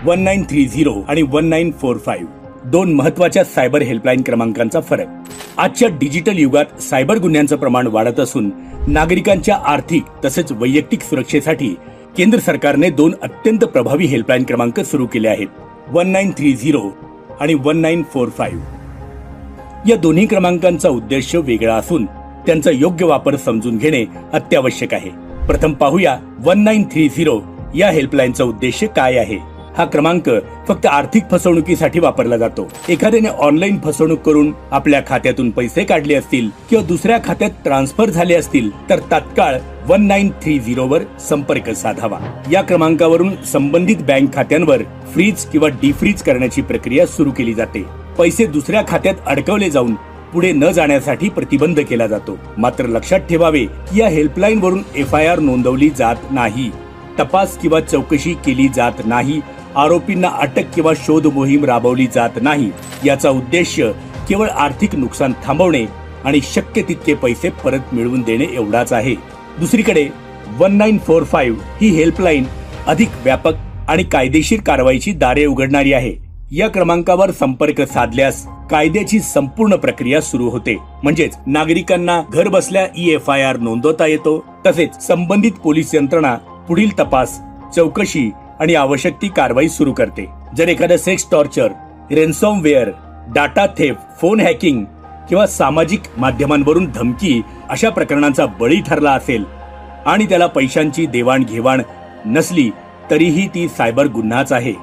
1930 आणि 1945 दोन महत्वाच्या सायबर हेल्पलाईन क्रमांकांचा फरक. आजच्या डिजिटल युगात सायबर गुन्ह्यांचं प्रमाण वाढत असून नागरिकांच्या आर्थिक तसेच वैयक्तिक सुरक्षेसाठी केंद्र सरकारने दोन अत्यंत प्रभावी हेल्पलाईन क्रमांक सुरू केले आहेत, 1930 आणि 1945. या दोन्ही क्रमांकांचा उद्देश वेगळा असून त्यांचा योग्य वापर समजून घेणे अत्यावश्यक आहे. प्रथम पाहूया 1930 या हेल्पलाईनचा उद्देश काय आहे. हा क्रमांक फक्त आर्थिक फसवणुकीसाठी वापरला जातो. एखाद्याने ऑनलाईन फसवणूक करून आपल्या खात्यातून पैसे काढले असतील किंवा दुसऱ्या खात्यात ट्रान्सफर झाले असतील तर तात्काळ 1930 वर संपर्क साधावा. या क्रमांकावरून संबंधित बँक खात्यांवर फ्रीज किंवा डिफ्रीज करण्याची प्रक्रिया सुरू केली जाते. पैसे दुसऱ्या खात्यात अडकवले जाऊन पुढे न जाण्यासाठी प्रतिबंध केला जातो. मात्र लक्षात ठेवावे की या हेल्पलाईन वरून FIR नोंदवली जात नाही, तपास किंवा चौकशी केली जात नाही, आरोपींना अटक किंवा शोध मोहीम राबवली जात नाही. याचा उद्देश केवळ आर्थिक नुकसान थांबवणे आणि शक्य तितके पैसे परत मिळवून देणे एवढाच आहे. दुसरीकडे 1945 ही हेल्पलाईन अधिक व्यापक आणि कायदेशीर कारवाईची दारे उघडणारी आहे. या क्रमांकावर संपर्क साधल्यास कायद्याची संपूर्ण प्रक्रिया सुरू होते. म्हणजेच नागरिकांना घर बसल्या FIR नोंदवता येतो. तसेच संबंधित पोलीस यंत्रणा पुढील तपास, चौकशी आणि आवश्यक ती कारवाई सुरू करते. जर एखादा sex torture, ransomware, data theft, phone hacking किंवा सामाजिक माध्यमांवरून धमकी अशा प्रकरणांचा बळी ठरला असेल आणि त्याला पैशांची देवाणघेवाण नसली तरीही ती सायबर गुन्हाच आहे.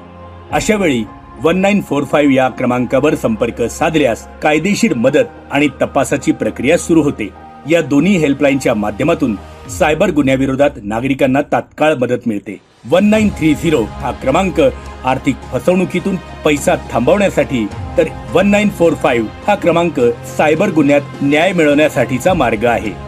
अशा वेळी 1945 या क्रमांकावर संपर्क साधल्यास कायदेशीर मदत आणि तपासाची प्रक्रिया सुरू होते. या दोन्ही हेल्पलाईनच्या माध्यमातून सायबर गुन्ह्याविरोधात नागरिकांना तात्काळ मदत मिळते. 1930 हा क्रमांक आर्थिक फसवणुकीतून पैसा थांबवण्यासाठी तर 1945 हा क्रमांक सायबर गुन्ह्यात न्याय मिळवण्यासाठीचा मार्ग आहे.